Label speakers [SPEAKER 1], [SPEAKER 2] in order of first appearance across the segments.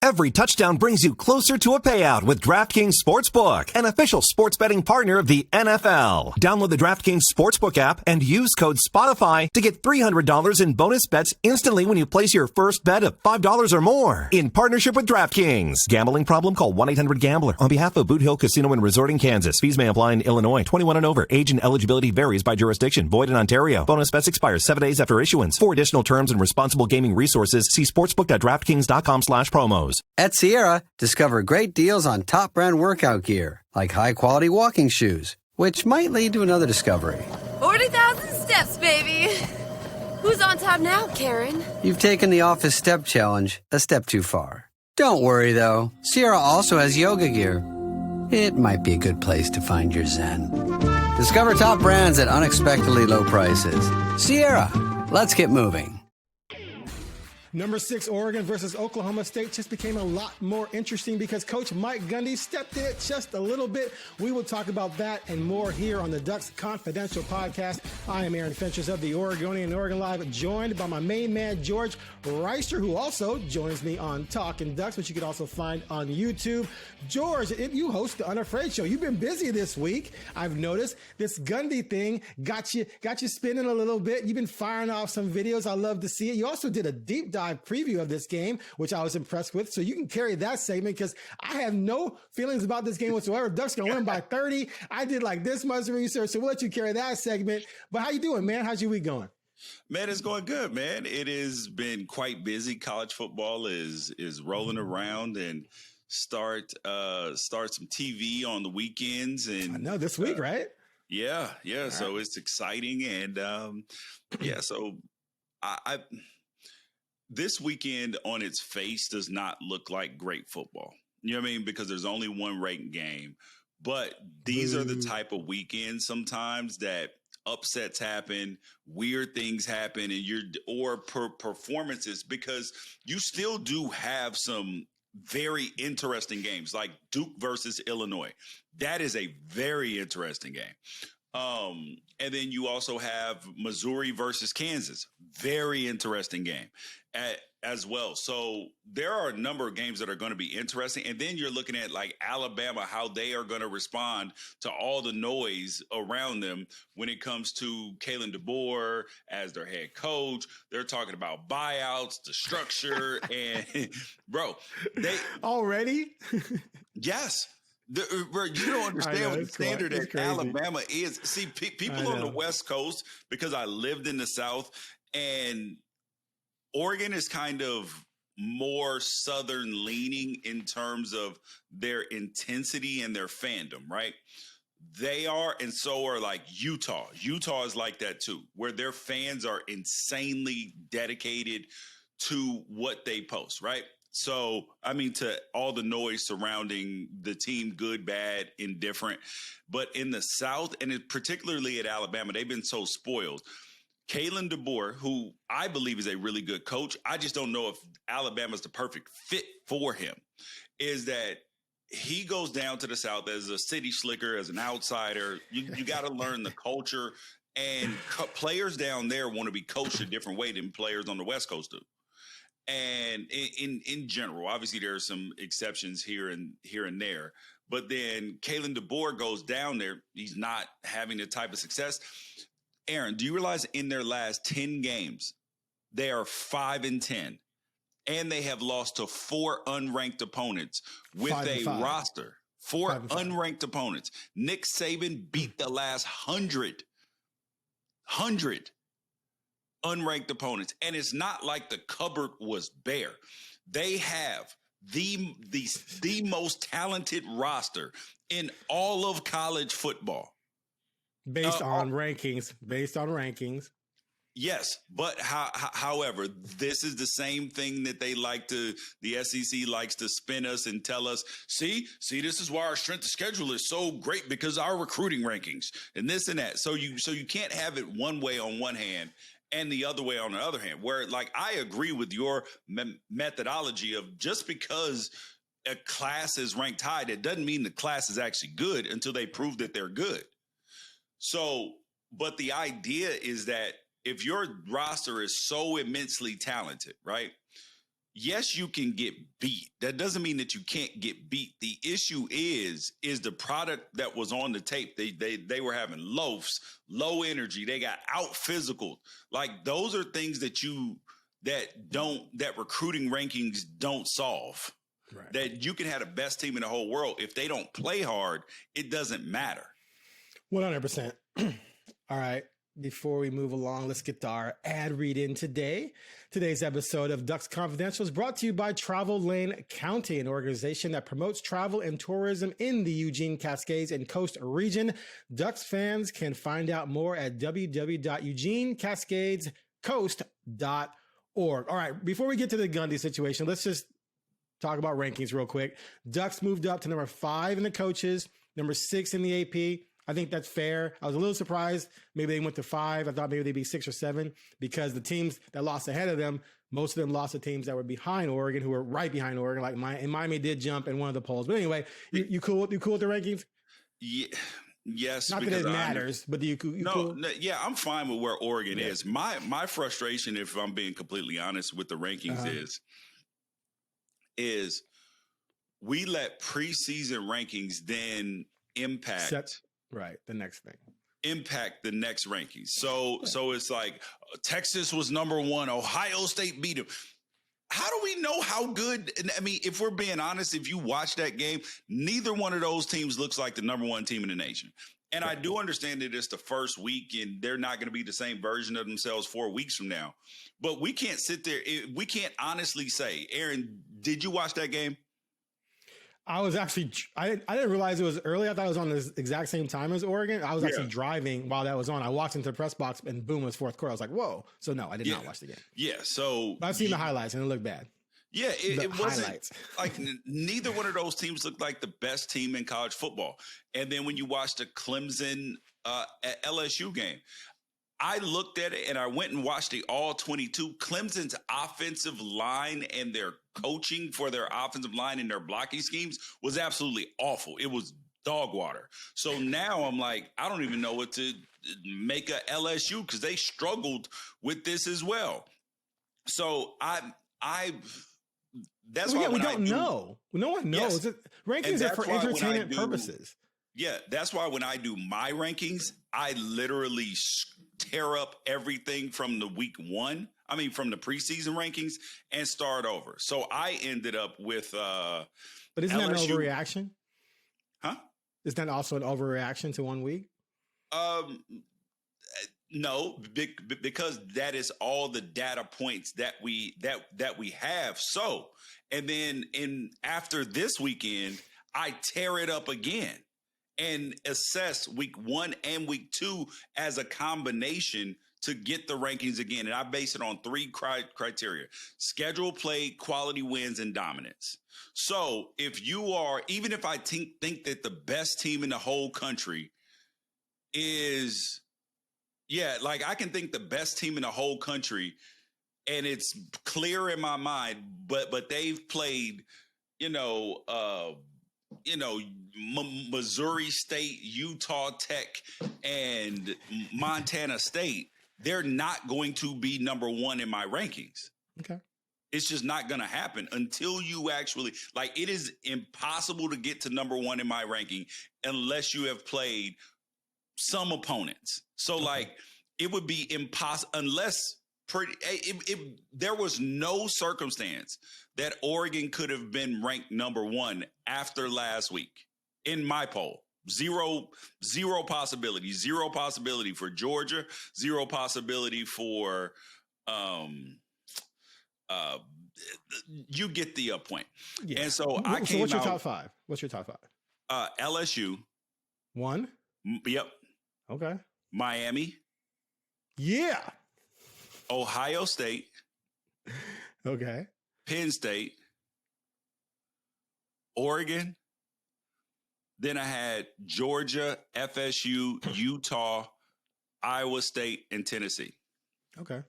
[SPEAKER 1] Every touchdown brings you closer to a payout with DraftKings Sportsbook, an official sports betting partner of the NFL. Download the DraftKings Sportsbook app and use code SPOTIFY to get $300 in bonus bets instantly when you place your first bet of $5 or more. In partnership with DraftKings. Gambling problem? Call 1-800-GAMBLER. On behalf of Boot Hill Casino and Resort in Kansas. Fees may apply in Illinois. 21 and over. Age and eligibility varies by jurisdiction. Void in Ontario. Bonus bets expire 7 days after issuance. For additional terms and responsible gaming resources, see sportsbook.draftkings.com/promos.
[SPEAKER 2] At Sierra, discover great deals on top brand workout gear, like high-quality walking shoes, which might lead to another discovery.
[SPEAKER 3] 40,000 steps, baby. Who's on top now, Karen?
[SPEAKER 2] You've taken the office step challenge a step too far. Don't worry, though. Sierra also has yoga gear. It might be a good place to find your zen. Discover top brands at unexpectedly low prices. Sierra, let's get moving.
[SPEAKER 4] Number 6, Oregon versus Oklahoma State just became a lot more interesting because Coach Mike Gundy stepped in it just a little bit. We will talk about that and more here on the Ducks Confidential podcast. I am Aaron Fentress of the Oregonian and OregonLive, joined by my main man, George Wrighster, who also joins me on Talking Ducks, which you can also find on YouTube. George, you host the Unafraid Show. You've been busy this week. I've noticed this Gundy thing got you spinning a little bit. You've been firing off some videos. I love to see it. You also did a deep dive preview of this game, which I was impressed with. So you can carry that segment because I have no feelings about this game whatsoever. Ducks gonna win by 30. I did like this much research, so we'll let you carry that segment. But how you doing, man? How's your week going?
[SPEAKER 5] Man, it's going good, man. It has been quite busy. College football is rolling around and start some TV on the weekends. And
[SPEAKER 4] I know this week, right?
[SPEAKER 5] Yeah. Right. So it's exciting. And so I this weekend on its face does not look like great football. You know what I mean? Because there's only one ranked game. But these are the type of weekends sometimes that upsets happen, weird things happen, and performances, because you still do have some very interesting games like Duke versus Illinois. That is a very interesting game. And then you also have Missouri versus Kansas. Very interesting game as well. So there are a number of games that are going to be interesting. And then you're looking at like Alabama, how they are going to respond to all the noise around them when it comes to Kalen DeBoer as their head coach. They're talking about buyouts, the structure, and bro, they
[SPEAKER 4] already.
[SPEAKER 5] Yes. You don't understand what the standard at Alabama is. See, people on the West Coast, because I lived in the South, and Oregon is kind of more Southern leaning in terms of their intensity and their fandom, right? They are, and so are like Utah. Utah is like that too, where their fans are insanely dedicated to what they post, right? So, I mean, to all the noise surrounding the team, good, bad, indifferent. But in the South, and particularly at Alabama, they've been so spoiled. Kalen DeBoer, who I believe is a really good coach, I just don't know if Alabama's the perfect fit for him, is that he goes down to the South as a city slicker, as an outsider. You got to learn the culture. And players down there want to be coached a different way than players on the West Coast do. And in general, obviously there are some exceptions here and there, but then Kalen DeBoer goes down there. He's not having the type of success. Aaron, do you realize in their last 10 games, they are 5-10, and they have lost to 4 unranked opponents with a roster. 4 unranked opponents. Nick Saban beat the last 100 unranked opponents. And it's not like the cupboard was bare. They have the most talented roster in all of college football.
[SPEAKER 4] Based on rankings.
[SPEAKER 5] Yes, but however, this is the same thing that the SEC likes to spin us and tell us, see, this is why our strength of schedule is so great, because our recruiting rankings and this and that. So you can't have it one way on one hand and the other way on the other hand, where like I agree with your methodology of just because a class is ranked high, that doesn't mean the class is actually good until they prove that they're good. So, but the idea is that if your roster is so immensely talented, right, yes, you can get beat. That doesn't mean that you can't get beat. The issue is the product that was on the tape. They were having loafs, low energy. They got out physical. Like those are things that recruiting rankings don't solve. Right. That you can have the best team in the whole world. If they don't play hard, it doesn't matter.
[SPEAKER 4] 100%. All right. Before we move along, let's get to our ad read in today. Today's episode of Ducks Confidential is brought to you by Travel Lane County, an organization that promotes travel and tourism in the Eugene, Cascades, and Coast region. Ducks fans can find out more at www.eugenecascadescoast.org. All right, before we get to the Gundy situation, let's just talk about rankings real quick. Ducks moved up to number 5 in the coaches, number 6 in the AP. I think that's fair. I was a little surprised. Maybe they went to 5. I thought maybe they'd be 6 or 7 because the teams that lost ahead of them, most of them lost to teams that were behind Oregon, who were right behind Oregon. Like Miami did jump in one of the polls. But anyway, you cool with the rankings?
[SPEAKER 5] Yeah. Yes.
[SPEAKER 4] Not that it matters, but you cool?
[SPEAKER 5] No, yeah, I'm fine with where Oregon is. My frustration, if I'm being completely honest with the rankings, is we let preseason rankings then impact.
[SPEAKER 4] Right. The next thing.
[SPEAKER 5] Impact the next rankings. So it's like Texas was number 1. Ohio State beat them. How do we know how good? I mean, if we're being honest, if you watch that game, neither one of those teams looks like the number 1 team in the nation. And I do understand that it's the first week and they're not going to be the same version of themselves 4 weeks from now. But we can't sit there. We can't honestly say, Aaron, did you watch that game?
[SPEAKER 4] I was actually, I didn't realize it was early. I thought it was on the exact same time as Oregon. I was actually driving while that was on. I walked into the press box and boom, it was fourth quarter. I was like, whoa. So no, I did not watch the game.
[SPEAKER 5] Yeah. So
[SPEAKER 4] but I've seen the highlights and it looked bad.
[SPEAKER 5] Yeah. It wasn't like neither one of those teams looked like the best team in college football. And then when you watch the Clemson LSU game, I looked at it and I went and watched the all 22. Clemson's offensive line and their coaching for their offensive line and their blocking schemes was absolutely awful. It was dog water. So now I'm like, I don't even know what to make of LSU because they struggled with this as well. So that's why
[SPEAKER 4] we don't know. No one knows. Yes. Rankings are for entertainment purposes.
[SPEAKER 5] Yeah, that's why when I do my rankings, I literally tear up everything from from the preseason rankings and start over. So I ended up with
[SPEAKER 4] But isn't that an overreaction?
[SPEAKER 5] Huh?
[SPEAKER 4] Is that also an overreaction to 1 week?
[SPEAKER 5] No, because that is all the data points that we have. So, and then after this weekend, I tear it up again and assess week 1 and week 2 as a combination to get the rankings again. And I base it on 3 criteria: schedule, play, quality wins, and dominance. So if you are, even if I think that the best team in the whole country is, like I can think the best team in the whole country and it's clear in my mind, but they've played, Missouri State, Utah Tech, and Montana State, they're not going to be number 1 in my rankings.
[SPEAKER 4] Okay.
[SPEAKER 5] It's just not going to happen until you actually, it is impossible to get to number 1 in my ranking unless you have played some opponents. So it would be impossible unless there was no circumstance that Oregon could have been ranked number 1 after last week in my poll. Zero possibility. 0 possibility for Georgia. 0 possibility for you get the point. Yeah. And so I came
[SPEAKER 4] what's your top 5? What's your top 5?
[SPEAKER 5] LSU.
[SPEAKER 4] 1?
[SPEAKER 5] Yep.
[SPEAKER 4] Okay.
[SPEAKER 5] Miami.
[SPEAKER 4] Yeah.
[SPEAKER 5] Ohio State.
[SPEAKER 4] Okay.
[SPEAKER 5] Penn State. Oregon. Then I had Georgia, FSU, Utah, Iowa State, and Tennessee.
[SPEAKER 4] Okay.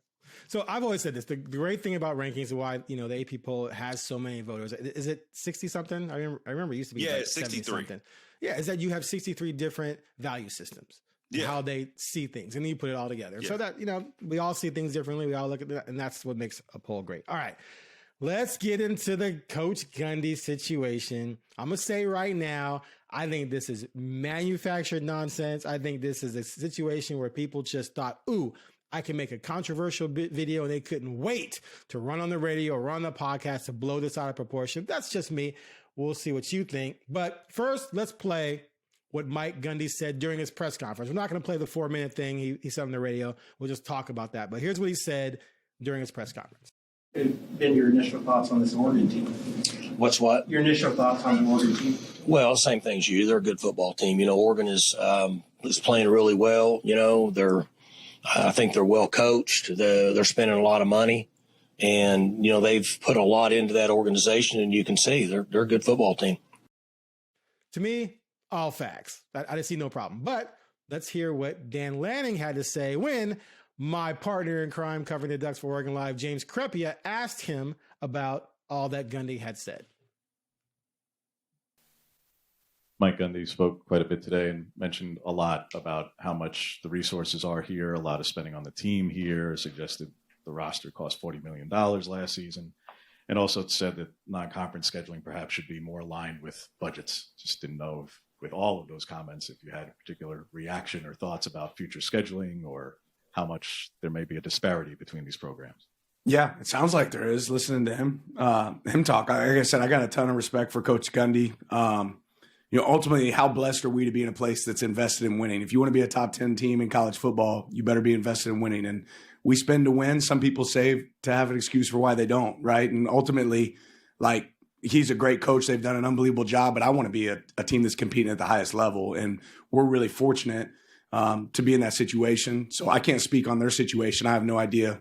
[SPEAKER 4] So I've always said this. The great thing about rankings is why, the AP poll has so many voters. Is it 60 something? I remember it used to be
[SPEAKER 5] 63
[SPEAKER 4] something. Yeah. Is that you have 63 different value systems. How they see things, and then you put it all together. So that, we all see things differently. We all look at that, and that's what makes a poll great. All right. Let's get into the Coach Gundy situation. I'm going to say right now, I think this is manufactured nonsense. I think this is a situation where people just thought, ooh, I can make a controversial video, and they couldn't wait to run on the radio or run the podcast to blow this out of proportion. That's just me. We'll see what you think. But first, let's play what Mike Gundy said during his press conference. We're not going to play the 4-minute thing he said on the radio. We'll just talk about that. But here's what he said during his press conference.
[SPEAKER 6] Been your initial thoughts on this Oregon team?
[SPEAKER 7] What's what?
[SPEAKER 6] Your initial thoughts on the Oregon team?
[SPEAKER 7] Well, same thing as you. They're a good football team. You know, Oregon is playing really well. You know, I think they're well coached. They're spending a lot of money, and you know they've put a lot into that organization. And you can see they're a good football team.
[SPEAKER 4] To me, all facts. I just see no problem. But let's hear what Dan Lanning had to say when my partner in crime covering the Ducks for OregonLive, James Crepea, asked him about all that Gundy had said.
[SPEAKER 8] Mike Gundy spoke quite a bit today and mentioned a lot about how much the resources are here, a lot of spending on the team here, suggested the roster cost $40 million last season, and also said that non-conference scheduling perhaps should be more aligned with budgets. Just didn't know if, with all of those comments, if you had a particular reaction or thoughts about future scheduling or how much there may be a disparity between these programs.
[SPEAKER 9] Yeah, it sounds like there is, listening to him talk. Like I said, I got a ton of respect for Coach Gundy. Ultimately, how blessed are we to be in a place that's invested in winning? If you want to be a top 10 team in college football, you better be invested in winning. And we spend to win. Some people save to have an excuse for why they don't, right? And ultimately, like, he's a great coach. They've done an unbelievable job, but I want to be a team that's competing at the highest level. And we're really fortunate to be in that situation. So I can't speak on their situation. I have no idea,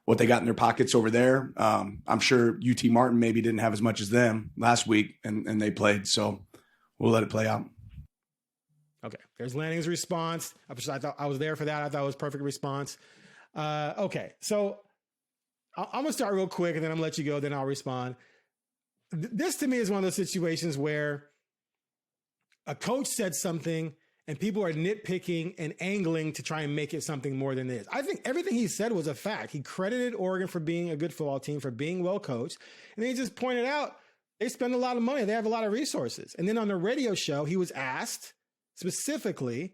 [SPEAKER 9] what they got in their pockets over there. I'm sure UT Martin maybe didn't have as much as them last week, and they played. So we'll let it play out.
[SPEAKER 4] Okay. There's Lanning's response. I thought I was there for that. I thought it was a perfect response. Okay. So I'm going to start real quick, and then I'm going to let you go. Then I'll respond. This to me is one of those situations where a coach said something and people are nitpicking and angling to try and make it something more than it is. I think everything he said was a fact. He credited Oregon for being a good football team, for being well coached. And then he just pointed out they spend a lot of money. They have a lot of resources. And then on the radio show, he was asked specifically,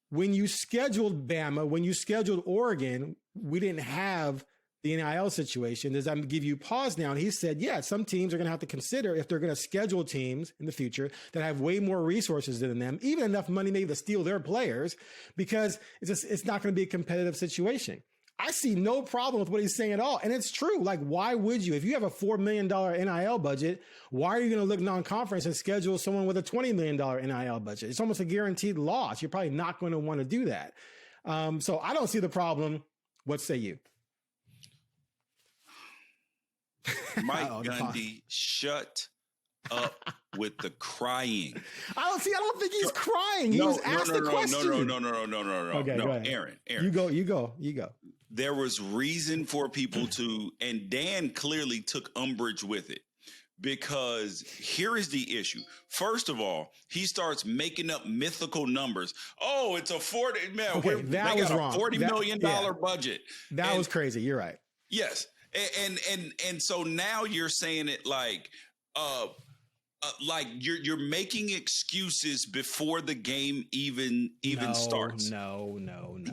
[SPEAKER 4] when you scheduled Bama, when you scheduled Oregon, we didn't have the NIL situation. Does that give you pause now? And he said, yeah, some teams are going to have to consider if they're going to schedule teams in the future that have way more resources than them, even enough money maybe to steal their players, because it's not going to be a competitive situation. I see no problem with what he's saying at all. And it's true. Like, why would you? If you have a $4 million NIL budget, why are you going to look non-conference and schedule someone with a $20 million NIL budget? It's almost a guaranteed loss. You're probably not going to want to do that. So I don't see the problem. What say you?
[SPEAKER 5] Mike Gundy, shut up with the crying.
[SPEAKER 4] I don't think he's crying. He was asked the question.
[SPEAKER 5] No.
[SPEAKER 4] Okay, go ahead.
[SPEAKER 5] Aaron.
[SPEAKER 4] You go.
[SPEAKER 5] There was reason for people to, and Dan clearly took umbrage with it, because here is the issue. First of all, he starts making up mythical numbers. Oh, it's a $40 million.
[SPEAKER 4] Okay, that was wrong.
[SPEAKER 5] $40 million budget.
[SPEAKER 4] That was crazy. You're right.
[SPEAKER 5] Yes. And so now you're saying it like you're making excuses before the game even starts.
[SPEAKER 4] No.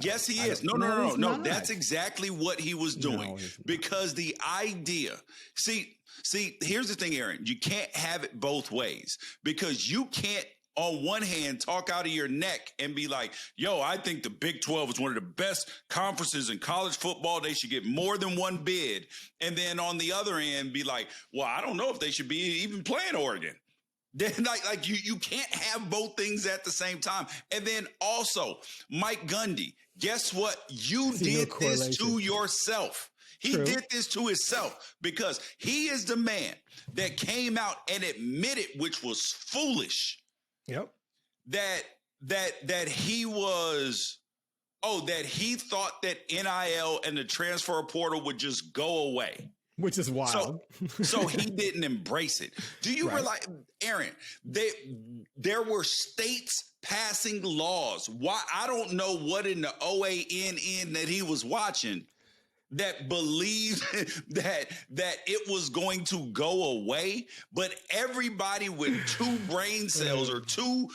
[SPEAKER 5] Yes, he is. No. That's exactly what he was doing, because the idea. See, here's the thing, Aaron. You can't have it both ways, because you can't, on one hand, talk out of your neck and be like, yo, I think the Big 12 is one of the best conferences in college football. They should get more than one bid. And then on the other end, be like, well, I don't know if they should be even playing Oregon. Then you can't have both things at the same time. And then also, Mike Gundy, guess what? You did this to yourself. He did this to himself, because he is the man that came out and admitted, which was foolish.
[SPEAKER 4] Yep.
[SPEAKER 5] That he was, that he thought that NIL and the transfer portal would just go away.
[SPEAKER 4] Which is wild.
[SPEAKER 5] So he didn't embrace it. Do you realize, Aaron, there were states passing laws? Why? I don't know what in the OANN that he was watching. that believed that it was going to go away, but everybody with two brain cells or two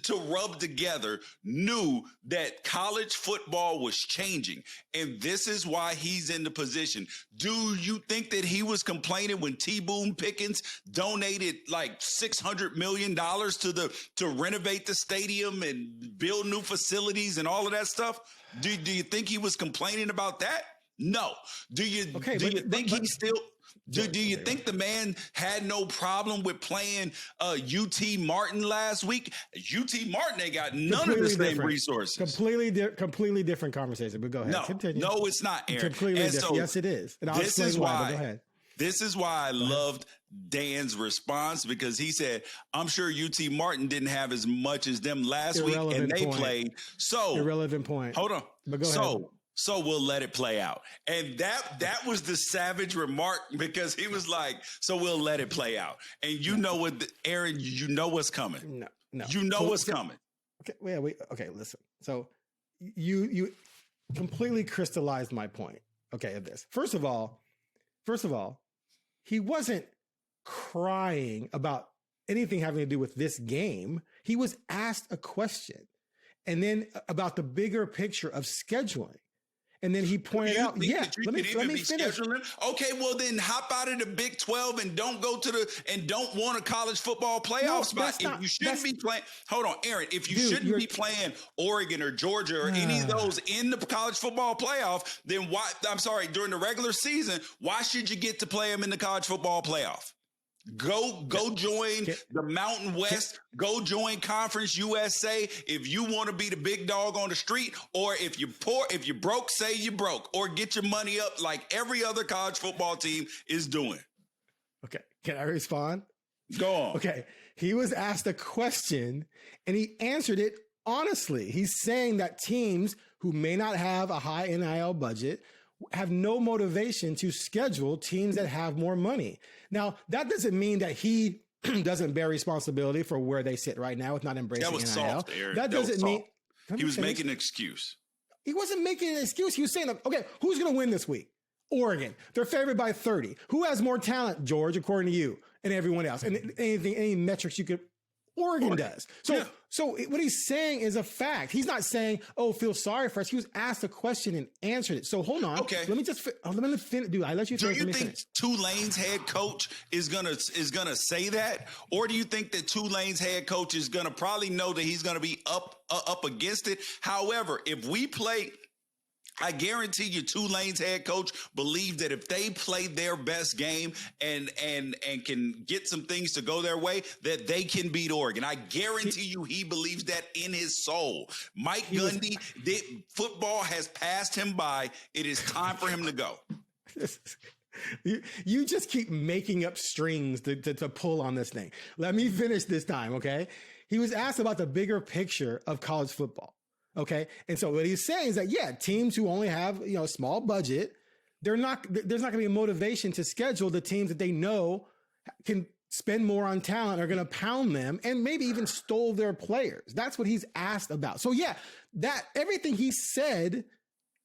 [SPEAKER 5] to rub together knew that college football was changing. And this is why he's in the position. Do you think that he was complaining when T. Boone Pickens donated like $600 million to renovate the stadium and build new facilities and all of that stuff? Do you think he was complaining about that? No. Do you think the man had no problem with playing UT Martin last week? UT Martin ain't got none of the same resources.
[SPEAKER 4] Completely different conversation. But go ahead.
[SPEAKER 5] No, it's not, Aaron.
[SPEAKER 4] Completely different. So yes, it is. And I'll explain why. But go ahead.
[SPEAKER 5] This is why I loved Dan's response, because he said, I'm sure UT Martin didn't have as much as them last week, and they played. So
[SPEAKER 4] irrelevant point.
[SPEAKER 5] Hold on.
[SPEAKER 4] But go ahead.
[SPEAKER 5] So we'll let it play out. And that was the savage remark, because he was like, so we'll let it play out. And you know what, Aaron, you know what's coming.
[SPEAKER 4] No.
[SPEAKER 5] You know what's coming.
[SPEAKER 4] Okay, listen. So you completely crystallized my point. Okay, of this. First of all, he wasn't crying about anything having to do with this game. He was asked a question, and then about the bigger picture of scheduling. And then he pointed out, let me finish.
[SPEAKER 5] Okay, well then hop out of the Big 12 and don't go and don't want a college football playoff spot. If you shouldn't be playing, hold on, Aaron, if you shouldn't be playing Oregon or Georgia or any of those in the college football playoff, then why, during the regular season, why should you get to play them in the college football playoff? Go join the Mountain West. Go join Conference USA if you want to be the big dog on the street, or if you're poor, if you're broke, say you're broke, or get your money up like every other college football team is doing.
[SPEAKER 4] Okay, can I respond?
[SPEAKER 5] Go on.
[SPEAKER 4] Okay, he was asked a question and he answered it honestly. He's saying that teams who may not have a high NIL budget have no motivation to schedule teams that have more money. Now, that doesn't mean that he doesn't bear responsibility for where they sit right now with not embracing NIL.
[SPEAKER 5] That was soft, Aaron.
[SPEAKER 4] That doesn't mean
[SPEAKER 5] he was making an excuse.
[SPEAKER 4] He wasn't making an excuse. He was saying, okay, who's going to win this week? Oregon. They're favored by 30. Who has more talent, George, according to you and everyone else? And any metrics you could. Oregon does. So what he's saying is a fact. He's not saying, "Oh, feel sorry for us." He was asked a question and answered it. So hold on.
[SPEAKER 5] Okay.
[SPEAKER 4] Let me finish. Dude, I let you finish.
[SPEAKER 5] Do you think Tulane's head coach is gonna say that, or do you think that Tulane's head coach is gonna probably know that he's gonna be up against it? However, if we play, I guarantee you Tulane's head coach believed that if they play their best game and can get some things to go their way, that they can beat Oregon. I guarantee you he believes that in his soul. Mike Gundy, football has passed him by. It is time for him to go.
[SPEAKER 4] You just keep making up strings to pull on this thing. Let me finish this time, okay? He was asked about the bigger picture of college football. Okay. And so what he's saying is that, teams who only have, a small budget, there's not going to be a motivation to schedule the teams that they know can spend more on talent, are going to pound them and maybe even stole their players. That's what he's asked about. So that everything he said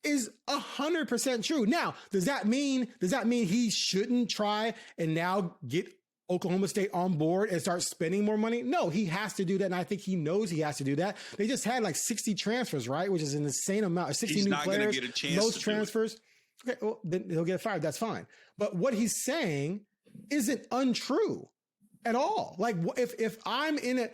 [SPEAKER 4] is 100% true. Now, does that mean he shouldn't try and now get Oklahoma State on board and start spending more money? No, he has to do that. And I think he knows he has to do that. They just had like 60 transfers, right? Which is an insane amount. 60
[SPEAKER 5] He's
[SPEAKER 4] new
[SPEAKER 5] not
[SPEAKER 4] players,
[SPEAKER 5] get a chance
[SPEAKER 4] most transfers. Okay, well, then he'll get fired. That's fine. But what he's saying isn't untrue at all. Like if I'm in a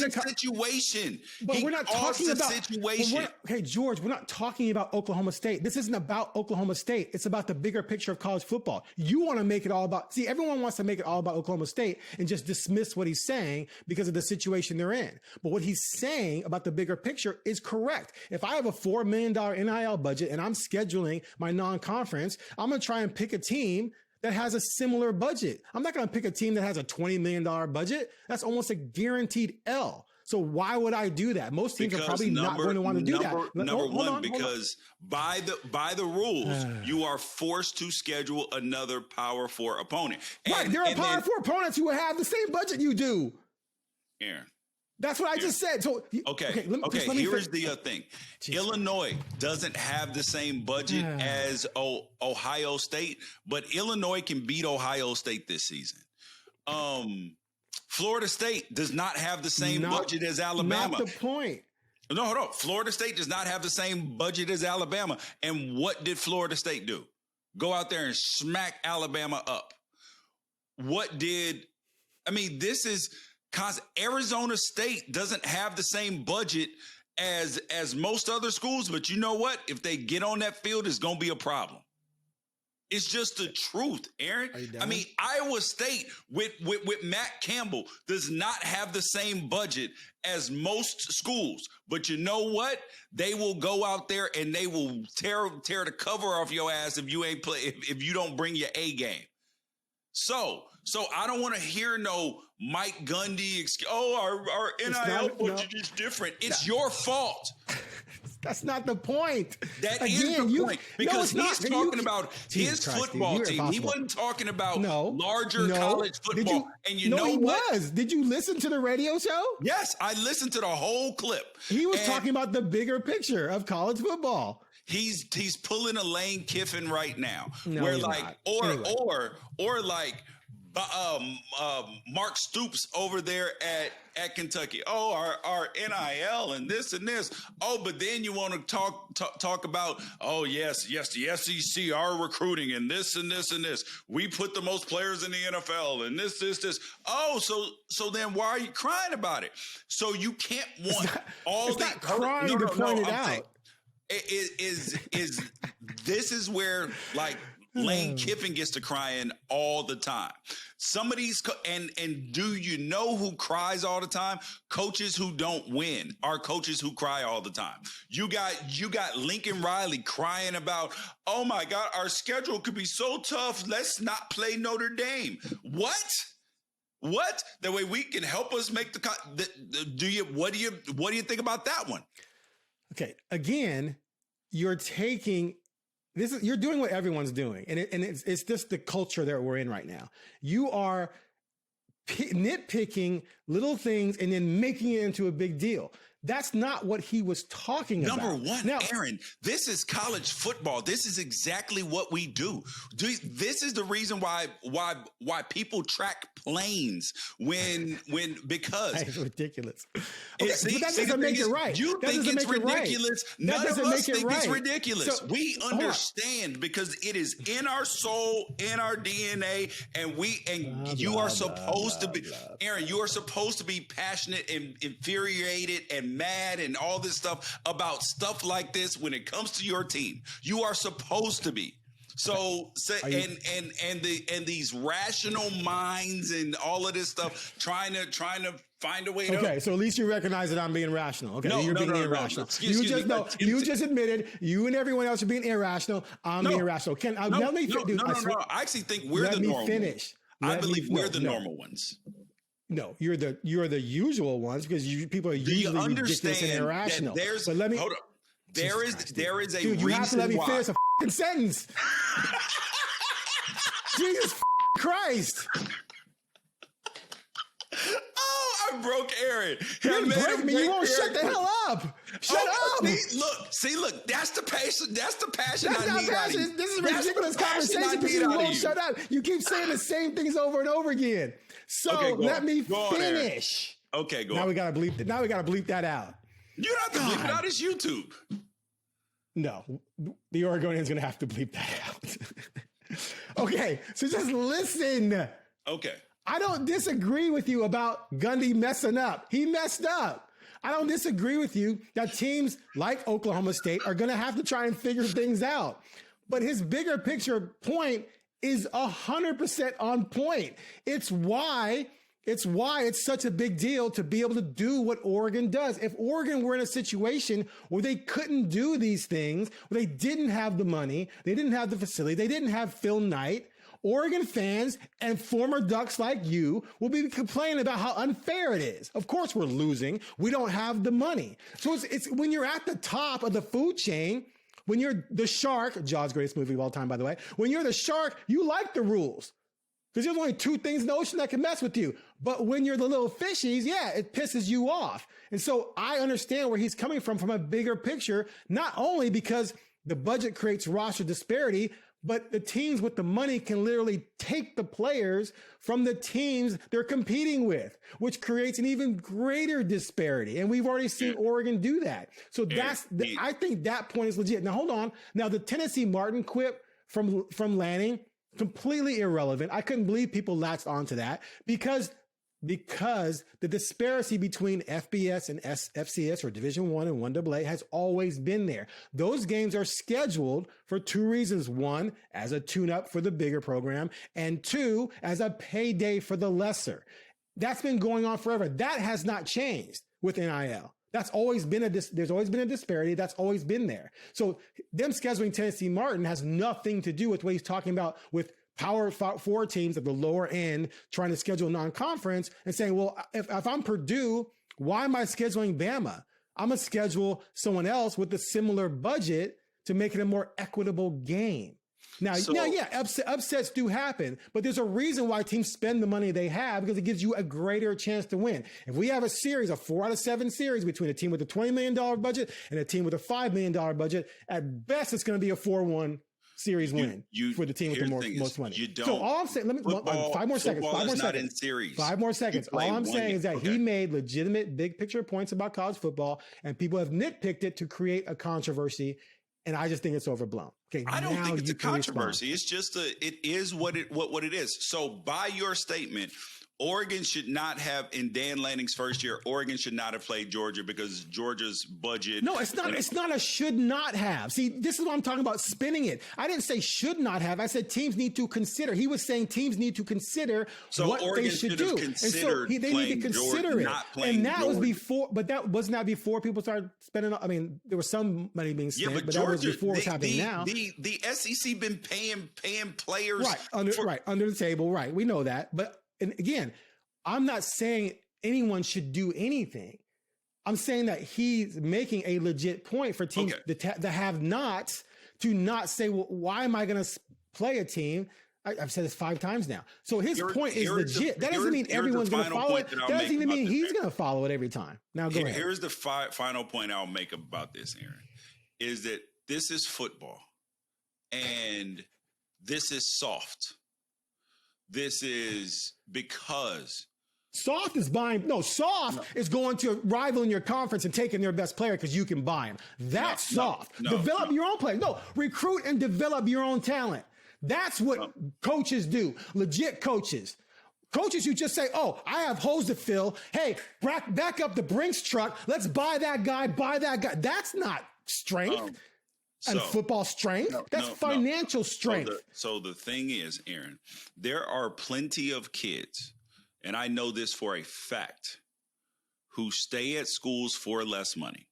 [SPEAKER 5] situation,
[SPEAKER 4] but we're not talking about situation. Okay, George, we're not talking about Oklahoma State. This isn't about Oklahoma State. It's about the bigger picture of college football. You want to make it all about. See, everyone wants to make it all about Oklahoma State and just dismiss what he's saying because of the situation they're in. But what he's saying about the bigger picture is correct. If I have a $4 million NIL budget and I'm scheduling my non-conference, I'm going to try and pick a team that has a similar budget. I'm not going to pick a team that has a $20 million budget. That's almost a guaranteed L. So why would I do that? Most teams are probably not going to want to do that.
[SPEAKER 5] Because by the rules, you are forced to schedule another Power 4 opponent.
[SPEAKER 4] Right, there are Power 4 opponents who have the same budget you do.
[SPEAKER 5] Aaron,
[SPEAKER 4] That's what I just said. So
[SPEAKER 5] okay. Here's the thing: Illinois doesn't have the same budget as Ohio State, but Illinois can beat Ohio State this season. Florida State does not have the same budget as Alabama.
[SPEAKER 4] Not the point.
[SPEAKER 5] No, hold on. Florida State does not have the same budget as Alabama. And what did Florida State do? Go out there and smack Alabama up. This is Arizona State doesn't have the same budget as most other schools, but you know what? If they get on that field, it's going to be a problem. It's just the truth, Aaron. Iowa State with Matt Campbell does not have the same budget as most schools. But you know what? They will go out there and they will tear the cover off your ass if you ain't play if you don't bring your A game. So I don't want to hear no Mike Gundy. Our NIL budget is different. It's your fault.
[SPEAKER 4] That's not the point.
[SPEAKER 5] That is the point. Because he's talking about his football team. He wasn't talking about larger college football. He
[SPEAKER 4] was. Did you listen to the radio show?
[SPEAKER 5] Yes, I listened to the whole clip.
[SPEAKER 4] He was talking about the bigger picture of college football.
[SPEAKER 5] He's pulling a Lane Kiffin right now.
[SPEAKER 4] No,
[SPEAKER 5] where
[SPEAKER 4] he's
[SPEAKER 5] like
[SPEAKER 4] not.
[SPEAKER 5] or like Mark Stoops over there at Kentucky. Oh, our NIL and this and this. Oh, but then you want to talk about, yes, the SEC, our recruiting and this and this and this. We put the most players in the NFL and this. Oh, so then why are you crying about it? So you can't want
[SPEAKER 4] it's not crying to point it out.
[SPEAKER 5] This is where like Lane Kiffin gets to crying all the time. Some of these and do you know who cries all the time? Coaches who don't win are coaches who cry all the time. You got Lincoln Riley crying about, oh my God, our schedule could be so tough. Let's not play Notre Dame. What? That way we can help us make what do you think about that one?
[SPEAKER 4] Okay, again, you're taking you're doing what everyone's doing, and it's just the culture that we're in right now. You are nitpicking little things and then making it into a big deal. That's not what he was talking about.
[SPEAKER 5] Number one, Aaron, this is college football. This is exactly what we do. This is the reason why people track planes because
[SPEAKER 4] it's ridiculous. Okay, but that doesn't make it right.
[SPEAKER 5] You think it's ridiculous. None of us think it's ridiculous.
[SPEAKER 4] So,
[SPEAKER 5] we understand because it is in our soul, in our DNA, and you are supposed to be, Aaron, you are supposed to be passionate and infuriated and mad and all this stuff about stuff like this when it comes to your team. You are supposed to be. And these rational minds and all of this stuff trying to find a way to.
[SPEAKER 4] Okay, so at least you recognize that I'm being rational. Okay, you're being irrational. You just admitted you and everyone else are being irrational. I'm being irrational.
[SPEAKER 5] I actually think we're the normal
[SPEAKER 4] finish.
[SPEAKER 5] I believe we're the normal ones.
[SPEAKER 4] No, you're the usual ones because people are usually ridiculous and irrational. But let me hold on.
[SPEAKER 5] There is a
[SPEAKER 4] dude, you have to let me finish a fucking sentence. Jesus Christ.
[SPEAKER 5] Oh, I broke Aaron.
[SPEAKER 4] You didn't break me. You won't shut the hell up. Shut up.
[SPEAKER 5] Look, that's the passion. That's the passion.
[SPEAKER 4] That's not passion. This is a ridiculous conversation because you won't shut up. You keep saying the same things over and over again. So let me finish.
[SPEAKER 5] Okay, go
[SPEAKER 4] on.
[SPEAKER 5] Now
[SPEAKER 4] we gotta bleep that out.
[SPEAKER 5] You don't have to bleep it out. It's YouTube.
[SPEAKER 4] No, the Oregonian's going to have to bleep that out. Okay, so just listen.
[SPEAKER 5] Okay.
[SPEAKER 4] I don't disagree with you about Gundy messing up. He messed up. I don't disagree with you that teams like Oklahoma State are going to have to try and figure things out. But his bigger picture point is 100% on point. It's why it's such a big deal to be able to do what Oregon does. If Oregon were in a situation where they couldn't do these things, where they didn't have the money, they didn't have the facility, they didn't have Phil Knight, Oregon fans and former Ducks like you will be complaining about how unfair it is. Of course we're losing. We don't have the money. So it's when you're at the top of the food chain, when you're the shark, Jaws' greatest movie of all time, by the way, when you're the shark, you like the rules. Because there's only two things in the ocean that can mess with you. But when you're the little fishies, yeah, it pisses you off. And so I understand where he's coming from a bigger picture, not only because the budget creates roster disparity, but the teams with the money can literally take the players from the teams they're competing with, which creates an even greater disparity. And we've already seen Oregon do that. So I think that point is legit. Now, hold on. Now, the Tennessee Martin quip from Lanning, completely irrelevant. I couldn't believe people latched onto that because the disparity between FBS and FCS or Division I and 1AA has always been there. Those games are scheduled for two reasons. One, as a tune-up for the bigger program, and two, as a payday for the lesser. That's been going on forever. That has not changed with NIL. That's always been there's always been a disparity. That's always been there. So them scheduling Tennessee Martin has nothing to do with what he's talking about with Power 4 teams at the lower end trying to schedule non-conference and saying, well, if I'm Purdue, why am I scheduling Bama? I'm going to schedule someone else with a similar budget to make it a more equitable game. Now, upsets do happen, but there's a reason why teams spend the money they have because it gives you a greater chance to win. If we have a 4 out of 7 series between a team with a $20 million budget and a team with a $5 million budget, at best, it's going to be a 4-1 series win for the team with the most money. So all I'm saying, 5 more seconds. All I'm saying is that he made legitimate big picture points about college football and people have nitpicked it to create a controversy. And I just think it's overblown. Okay,
[SPEAKER 5] I don't think it's a controversy. It's just it is what it is. So by your statement, Oregon should not have, in Dan Lanning's first year, Oregon should not have played Georgia because Georgia's budget.
[SPEAKER 4] No, it's not. It's not a should not have. See, this is what I'm talking about, spinning it. I didn't say should not have. I said teams need to consider. He was saying teams need to consider what
[SPEAKER 5] Oregon
[SPEAKER 4] they should do.
[SPEAKER 5] And so
[SPEAKER 4] they need to consider it. And that was before, but that wasn't that before people started spending. I mean, there was some money being spent, but Georgia, that was before what's happening now.
[SPEAKER 5] The SEC been paying players
[SPEAKER 4] under the table. Right, we know that, but. And again, I'm not saying anyone should do anything. I'm saying that he's making a legit point for teams that have nots to not say, well, why am I going to play a team? I've said this 5 times now. So his point is legit. That doesn't mean everyone's going to follow it. That doesn't even mean he's going to follow it every time. Now go ahead.
[SPEAKER 5] Here's the final point I'll make about this, Aaron, is that this is football and this is soft. This is because
[SPEAKER 4] soft is buying. No, soft is going to a rival in your conference and taking their best player because you can buy him. That's soft. Develop your own players. No, recruit and develop your own talent. That's what coaches do. Legit coaches. Coaches, you just say, oh, I have holes to fill. Hey, back up the Brinks truck. Let's buy that guy, That's not strength. And football strength? That's financial strength.
[SPEAKER 5] So the thing is, Aaron, there are plenty of kids, and I know this for a fact, who stay at schools for less money.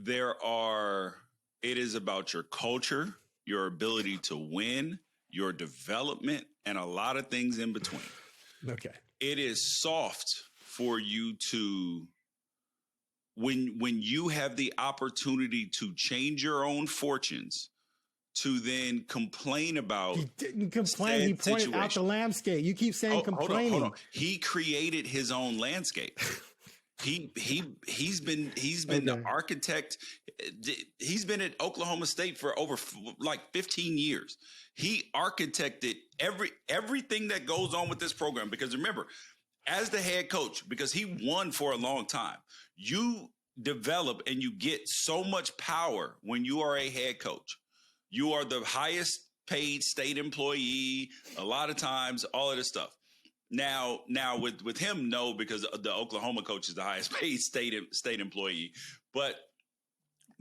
[SPEAKER 5] It is about your culture, your ability to win, your development, and a lot of things in between.
[SPEAKER 4] Okay.
[SPEAKER 5] It is soft for you to... When you have the opportunity to change your own fortunes, to then complain about.
[SPEAKER 4] He didn't complain. He pointed out the landscape. You keep saying complaining.
[SPEAKER 5] Hold on. He created his own landscape. He's been the architect. He's been at Oklahoma State for over 15 years. He architected everything that goes on with this program. Because remember, as the head coach, because he won for a long time, you develop and you get so much power when you are a head coach. You are the highest paid state employee, a lot of times, all of this stuff. Now with him, no, because the Oklahoma coach is the highest paid state employee. But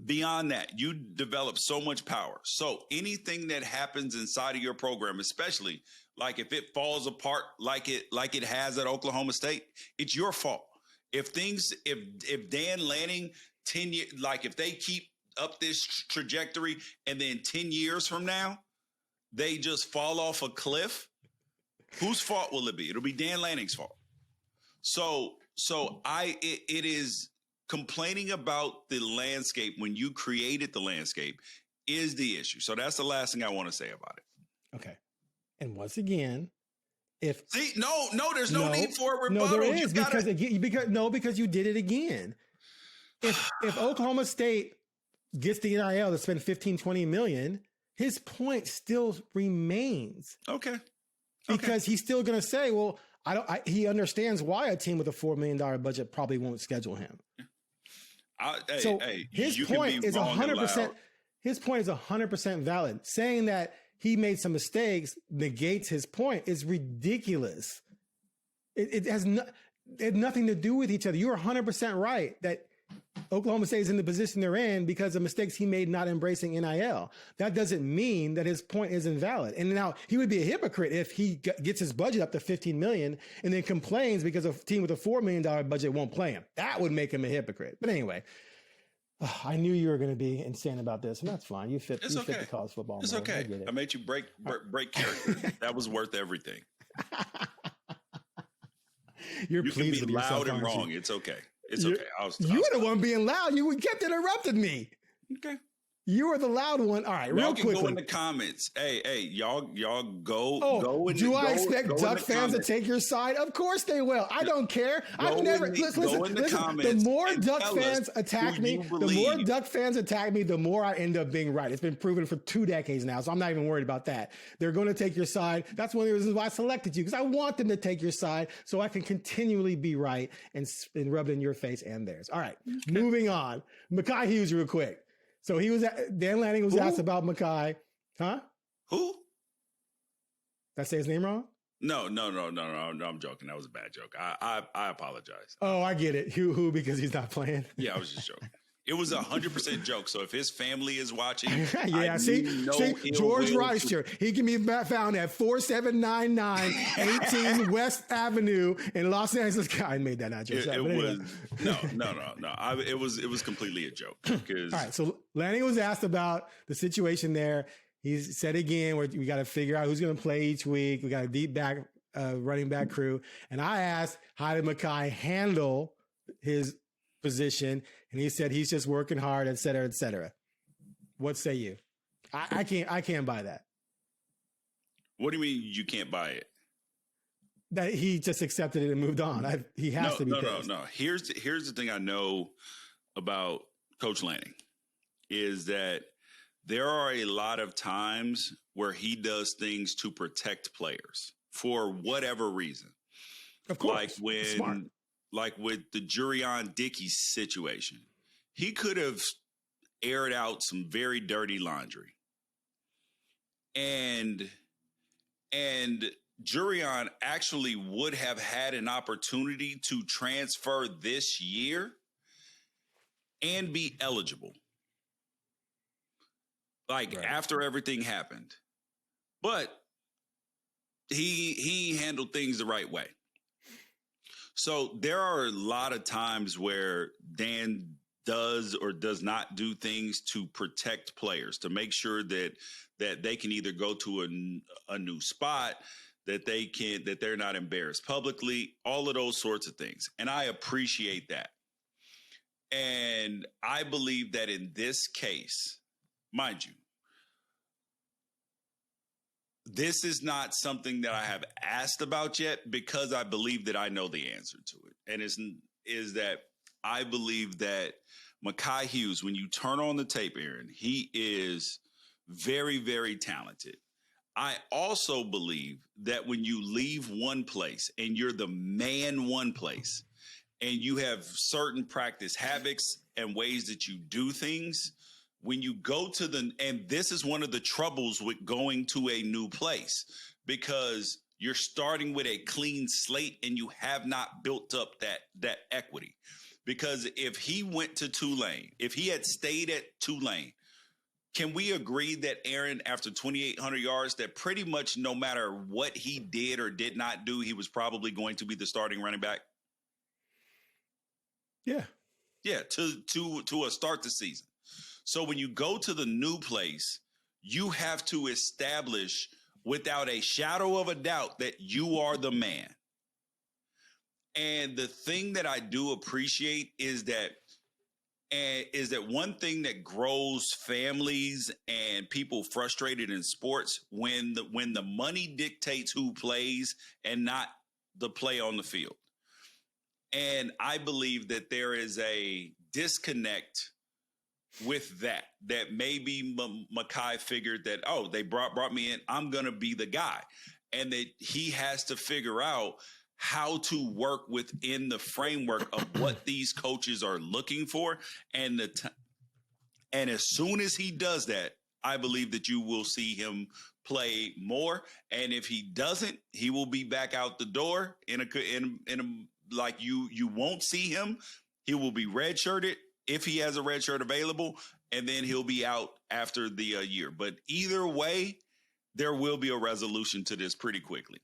[SPEAKER 5] beyond that, you develop so much power. So anything that happens inside of your program, especially like if it falls apart like it has at Oklahoma State, it's your fault. If Dan Lanning 10 years, like if they keep up this trajectory and then 10 years from now, they just fall off a cliff, whose fault will it be? It'll be Dan Lanning's fault. So it is complaining about the landscape when you created the landscape is the issue. So that's the last thing I want to say about it.
[SPEAKER 4] Okay. And once again, there's
[SPEAKER 5] no need for a rebuttal.
[SPEAKER 4] No, there is because you did it again. If Oklahoma State gets the NIL to spend 15, 20 million, his point still remains.
[SPEAKER 5] Okay.
[SPEAKER 4] Because he's still going to say, well, he understands why a team with a $4 million budget probably won't schedule him. His point is 100%. His point is 100% valid. Saying that he made some mistakes negates his point is ridiculous. It has nothing to do with each other. You're 100% right that Oklahoma State is in the position they're in because of mistakes he made not embracing NIL. That doesn't mean that his point is invalid. And now he would be a hypocrite if he gets his budget up to $15 million and then complains because a team with a $4 million budget won't play him. That would make him a hypocrite. But anyway, I knew you were going to be insane about this, and that's fine. You fit the college football.
[SPEAKER 5] It's mode. Okay. I made you break character. That was worth everything.
[SPEAKER 4] You
[SPEAKER 5] can be loud and wrong. It's okay. It's okay.
[SPEAKER 4] You were the one being loud. You kept interrupting me.
[SPEAKER 5] Okay.
[SPEAKER 4] You are the loud one. All right, real quickly.
[SPEAKER 5] Go in the comments. Hey, y'all go.
[SPEAKER 4] Do I expect Duck fans to take your side? Of course they will. I don't care. I've never listen. The more Duck fans attack me, the more I end up being right. It's been proven for 2 decades now, so I'm not even worried about that. They're going to take your side. That's one of the reasons why I selected you, because I want them to take your side so I can continually be right and rub it in your face and theirs. All right, moving on. Mekhi Hughes, real quick. So Dan Lanning was asked about Mekhi. Huh?
[SPEAKER 5] Who?
[SPEAKER 4] Did I say his name wrong?
[SPEAKER 5] No, I'm joking. That was a bad joke. I apologize.
[SPEAKER 4] Oh, I get it. Who? Because he's not playing?
[SPEAKER 5] Yeah, I was just joking. It was 100% joke. So if his family is watching,
[SPEAKER 4] see, George Wrighster, he can be found at 4799 18 West Avenue in Los Angeles. I made that not joke.
[SPEAKER 5] It was completely a joke.
[SPEAKER 4] All right. So Lanning was asked about the situation there. He said again, we got to figure out who's going to play each week. We got a deep back running back crew. And I asked, how did Mekhi handle his position, and he said he's just working hard, et cetera, et cetera. What say you? I can't buy that.
[SPEAKER 5] What do you mean you can't buy it?
[SPEAKER 4] That he just accepted it and moved on. He has to be pissed.
[SPEAKER 5] No. Here's the thing I know about Coach Lanning is that there are a lot of times where he does things to protect players for whatever reason.
[SPEAKER 4] Of course, smart.
[SPEAKER 5] Like with the Jurion Dickey situation, he could have aired out some very dirty laundry. And Jurion actually would have had an opportunity to transfer this year and be eligible. After everything happened. But he handled things the right way. So there are a lot of times where Dan does or does not do things to protect players, to make sure that they can either go to a new spot, that they're not embarrassed publicly, all of those sorts of things. And I appreciate that. And I believe that in this case, mind you, this is not something that I have asked about yet because I believe that I know the answer to it. And is that I believe that Mekhi Hughes, when you turn on the tape, Aaron, he is very, very talented. I also believe that when you leave one place and you're the man one place and you have certain practice habits and ways that you do things, when you go to and this is one of the troubles with going to a new place, because you're starting with a clean slate and you have not built up that equity. Because if he went to Tulane, if he had stayed at Tulane, can we agree that Aaron, after 2,800 yards, that pretty much no matter what he did or did not do, he was probably going to be the starting running back?
[SPEAKER 4] Yeah.
[SPEAKER 5] Yeah, to start the season. So when you go to the new place, you have to establish without a shadow of a doubt that you are the man. And the thing that I do appreciate is that And is that one thing that grows families and people frustrated in sports when the money dictates who plays and not the play on the field. And I believe that there is a disconnect with that maybe Makai figured that, oh, they brought me in, I'm going to be the guy. And that he has to figure out how to work within the framework of what these coaches are looking for. And and as soon as he does that, I believe that you will see him play more. And if he doesn't, he will be back out the door in a like you won't see him. He will be redshirted if he has a red shirt available, and then he'll be out after the year. But either way, there will be a resolution to this pretty quickly.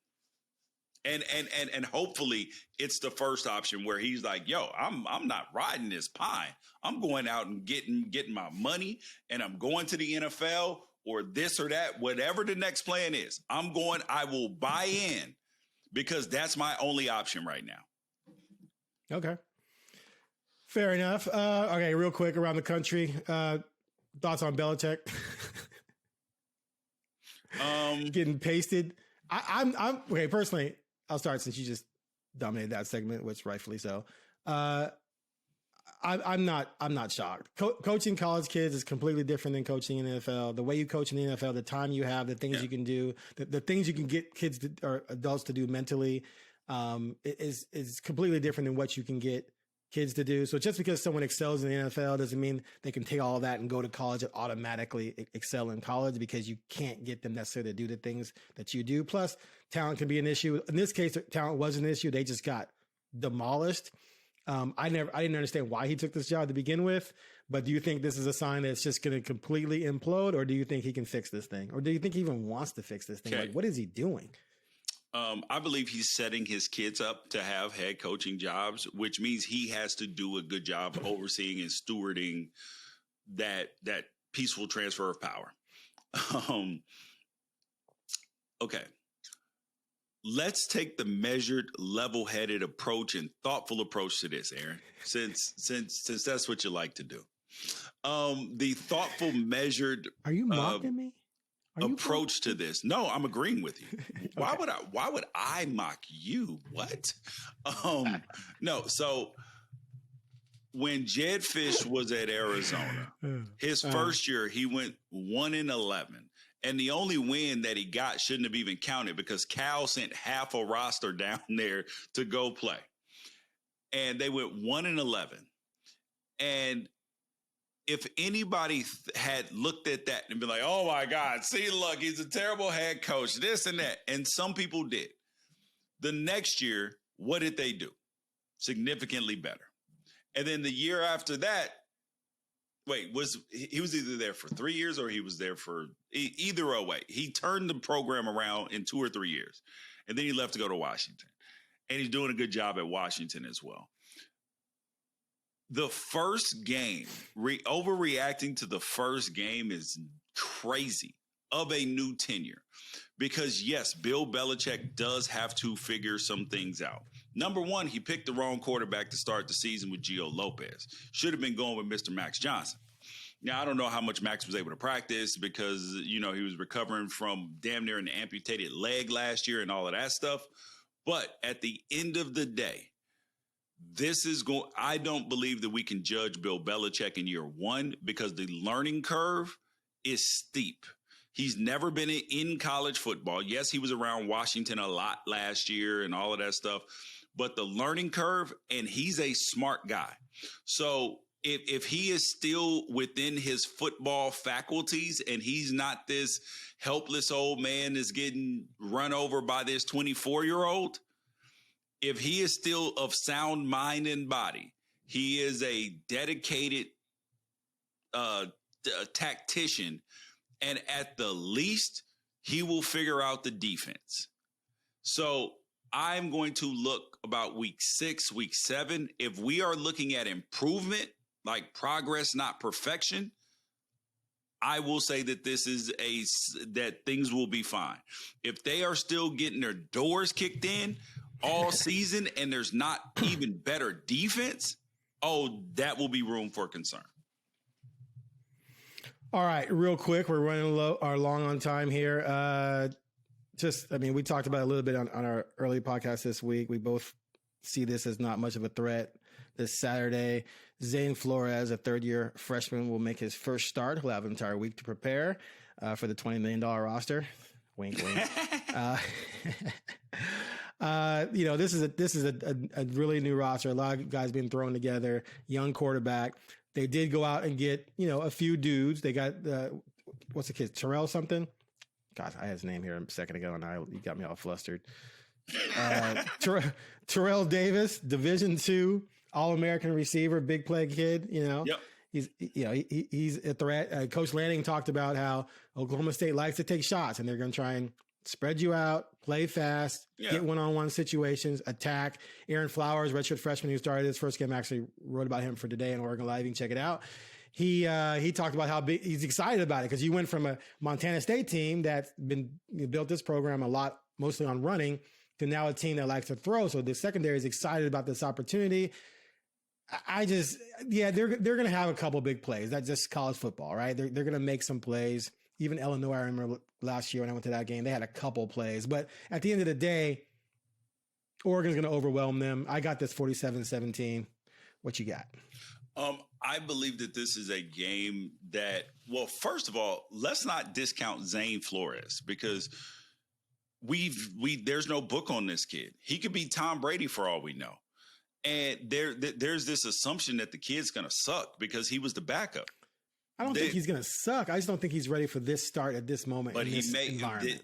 [SPEAKER 5] And hopefully it's the first option where he's like, yo, I'm not riding this pine. I'm going out and getting my money, and I'm going to the NFL or this or that, whatever the next plan is. I will buy in because that's my only option right now.
[SPEAKER 4] Okay. Fair enough. Okay, real quick around the country. Thoughts on Belichick? Getting pasted. I'm okay, personally. I'll start since you just dominated that segment, which rightfully so. I'm not shocked. Coaching college kids is completely different than coaching in the NFL. The way you coach in the NFL, the time you have, the things you can do, the things you can get kids or adults to do mentally, is completely different than what you can get kids to do. So just because someone excels in the NFL doesn't mean they can take all that and go to college and automatically excel in college, because you can't get them necessarily to do the things that you do. Plus, talent can be an issue. In this case, talent was an issue. They just got demolished. I didn't understand why he took this job to begin with, but do you think this is a sign that it's just going to completely implode, or do you think he can fix this thing? Or do you think he even wants to fix this thing?
[SPEAKER 5] Okay.
[SPEAKER 4] Like, what is he doing?
[SPEAKER 5] I believe he's setting his kids up to have head coaching jobs, which means he has to do a good job overseeing and stewarding that peaceful transfer of power. Okay. Let's take the measured, level-headed approach and thoughtful approach to this, Aaron, since that's what you like to do. The thoughtful, measured.
[SPEAKER 4] Are you mocking me?
[SPEAKER 5] Approach to this. No, I'm agreeing with you. Why would I mock you? What? No. So when Jed Fish was at Arizona, his first year, he went 1-11. And the only win that he got shouldn't have even counted because Cal sent half a roster down there to go play. And they went 1-11. And if anybody had looked at that and been like, oh, my God, see, look, he's a terrible head coach, this and that. And some people did. The next year, what did they do? Significantly better. And then the year after that, he was either there for 3 years or he was there for either way. He turned the program around in 2 or 3 years. And then he left to go to Washington. And he's doing a good job at Washington as well. The first game, overreacting to the first game is crazy of a new tenure because, yes, Bill Belichick does have to figure some things out. Number one, he picked the wrong quarterback to start the season with Gio Lopez. Should have been going with Mr. Max Johnson. Now, I don't know how much Max was able to practice because, he was recovering from damn near an amputated leg last year and all of that stuff. But at the end of the day, I don't believe that we can judge Bill Belichick in year one because the learning curve is steep. He's never been in college football. Yes, he was around Washington a lot last year and all of that stuff, but the learning curve, and he's a smart guy. So if he is still within his football faculties and he's not this helpless old man that's getting run over by this 24-year-old, if he is still of sound mind and body, he is a dedicated tactician, and at the least, he will figure out the defense. So I'm going to look about week 6, week 7. If we are looking at improvement, like progress, not perfection, I will say that that things will be fine. If they are still getting their doors kicked in all season and there's not even better defense, that will be room for concern.
[SPEAKER 4] All right, real quick, we're running long on time here. We talked about it a little bit on our early podcast this week. We both see this as not much of a threat. This Saturday, Zane Flores, a third-year freshman, will make his first start. He'll have an entire week to prepare for the $20 million roster. Wink, wink. This is a really new roster. A lot of guys being thrown together. Young quarterback. They did go out and get a few dudes. They got what's the kid? Terrell something. Gosh, I had his name here a second ago, and you got me all flustered. Terrell Davis, Division II, All-American receiver, big play kid.
[SPEAKER 5] Yep.
[SPEAKER 4] He's a threat. Coach Lanning talked about how Oklahoma State likes to take shots, and they're going to try and spread you out, play fast, get one-on-one situations, attack. Aaron Flowers, redshirt freshman who started his first game, actually wrote about him for today on OregonLive. You can check it out. He talked about how big he's excited about it because you went from a Montana State team that's built this program a lot, mostly on running, to now a team that likes to throw. So the secondary is excited about this opportunity. They're going to have a couple big plays. That's just college football, right? They're going to make some plays. Even Illinois, I remember last year when I went to that game, they had a couple plays. But at the end of the day, Oregon's going to overwhelm them. I got this 47-17. What you got?
[SPEAKER 5] I believe that this is a game that, well, first of all, let's not discount Zane Flores because there's no book on this kid. He could be Tom Brady for all we know. And there's this assumption that the kid's going to suck because he was the backup.
[SPEAKER 4] I don't think he's going to suck. I just don't think he's ready for this start at this moment. But environment.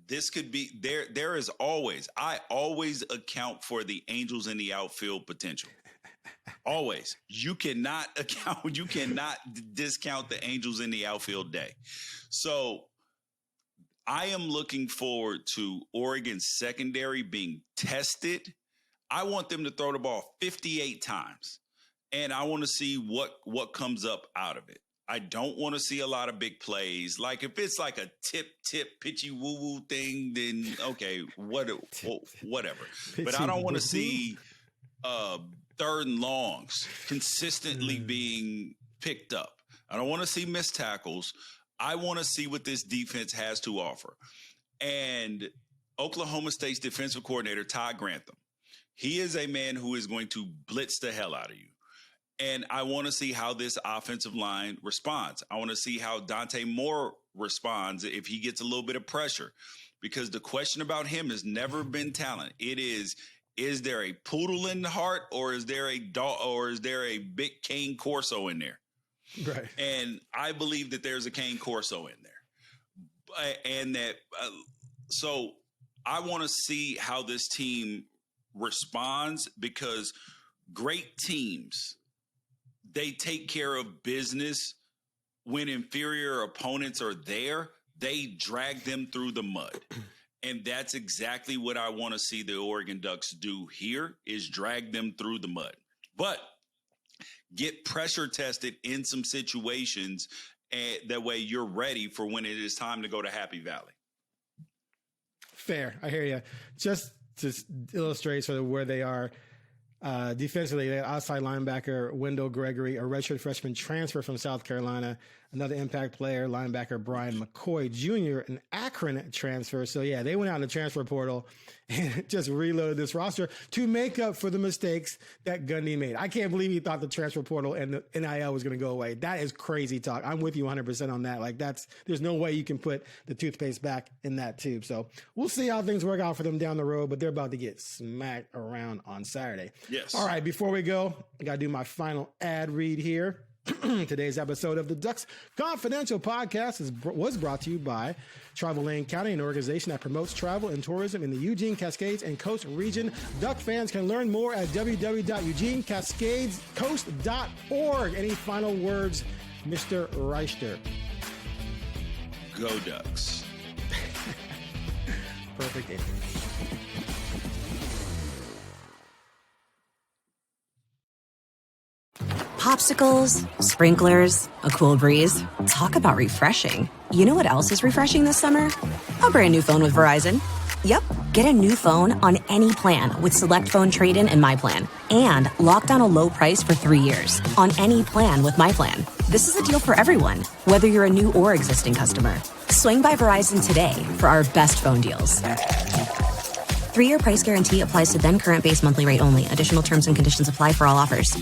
[SPEAKER 5] This could be there. There is always. I always account for the angels in the outfield potential. Always. You cannot discount the angels in the outfield day. So I am looking forward to Oregon's secondary being tested. I want them to throw the ball 58 times, and I want to see what comes up out of it. I don't want to see a lot of big plays. Like if it's like a tip, pitchy woo-woo thing, then okay, whatever. But I don't want to see third and longs consistently being picked up. I don't want to see missed tackles. I want to see what this defense has to offer. And Oklahoma State's defensive coordinator, Todd Grantham, he is a man who is going to blitz the hell out of you. And I want to see how this offensive line responds. I want to see how Dante Moore responds if he gets a little bit of pressure, because the question about him has never been talent. It is there a poodle in the heart, or is there a dog, or is there a big cane corso in there?
[SPEAKER 4] Right.
[SPEAKER 5] And I believe that there's a cane corso in there, and that so I want to see how this team responds, because great teams, they take care of business when inferior opponents are there. They drag them through the mud. And that's exactly what I want to see the Oregon Ducks do here, is drag them through the mud. But get pressure tested in some situations, and that way you're ready for when it is time to go to Happy Valley.
[SPEAKER 4] Fair. I hear you. Just to illustrate sort of where they are defensively, they have outside linebacker Wendell Gregory, a redshirt freshman transfer from South Carolina. Another impact player, linebacker Brian McCoy Jr., an Akron transfer. So, yeah, they went out in the transfer portal and just reloaded this roster to make up for the mistakes that Gundy made. I can't believe he thought the transfer portal and the NIL was going to go away. That is crazy talk. I'm with you 100% on that. Like, there's no way you can put the toothpaste back in that tube. So we'll see how things work out for them down the road, but they're about to get smacked around on Saturday.
[SPEAKER 5] Yes.
[SPEAKER 4] All right, before we go, I got to do my final ad read here. Today's episode of the Ducks Confidential Podcast was brought to you by Travel Lane County, an organization that promotes travel and tourism in the Eugene, Cascades, and Coast region. Duck fans can learn more at www.eugenecascadescoast.org. Any final words, Mr. Wrighster?
[SPEAKER 5] Go Ducks.
[SPEAKER 4] Perfect ending.
[SPEAKER 10] Popsicles, sprinklers, a cool breeze. Talk about refreshing. You know what else is refreshing this summer? A brand new phone with Verizon. Yep. Get a new phone on any plan with Select Phone Trade-in and My Plan. And lock down a low price for 3 years on any plan with My Plan. This is a deal for everyone, whether you're a new or existing customer. Swing by Verizon today for our best phone deals. 3-year price guarantee applies to then current base monthly rate only. Additional terms and conditions apply for all offers.